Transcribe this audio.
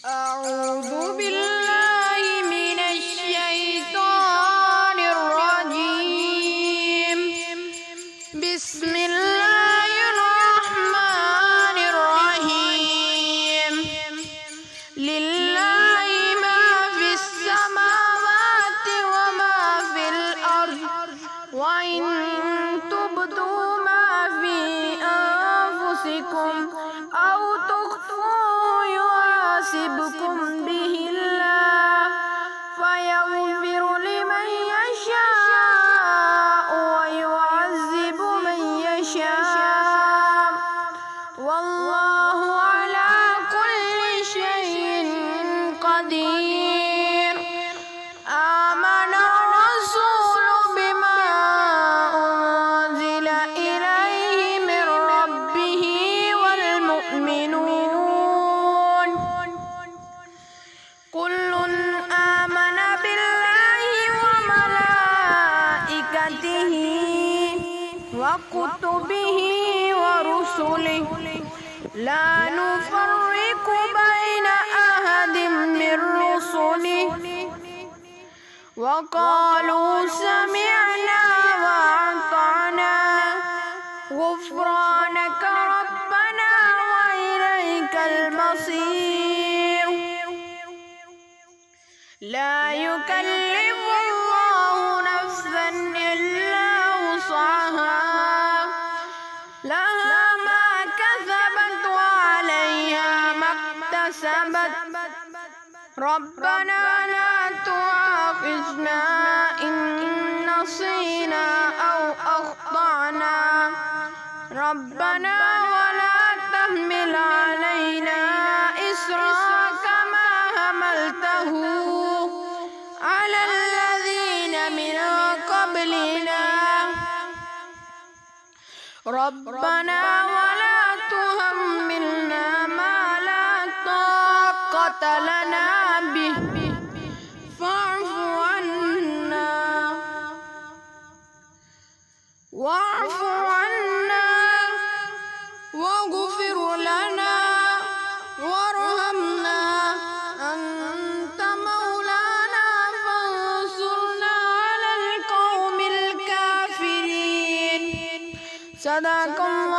أعوذ بالله من الشيطان الرجيم. بسم الله الرحمن الرحيم. لله ما في السماوات وما في الأرض، وإن تبدوا ما في أنفسكم أو تخفوه يحاسبكم به الله، فيغفر لمن يشاء ويعذب من يشاء، والله على كل شيء قدير. آمن الرسول بما أنزل إليه من ربه والمؤمنون كل آمن بالله وملائكته وكتبه ورسله لا نفرق بين أحد من رسله، وقالوا سمعنا وأطعنا غفرانك ربنا وإليك المصير. لا يكلف الله نفسا إلا وسعها، لها ما كسبت وعليها ما اكتسبت. ربنا لا تؤاخذنا إن نسينا أو أخطأنا، ربنا ولا تحمل علينا إصرا كما حملته على الذين من قبلنا، ربنا ولا تحملنا ما لا طاقة لنا به، فاعف عنا واعف عنا واغفر لنا وارحمنا، أنت مولانا فانصرنا على القوم الكافرين. صدق الله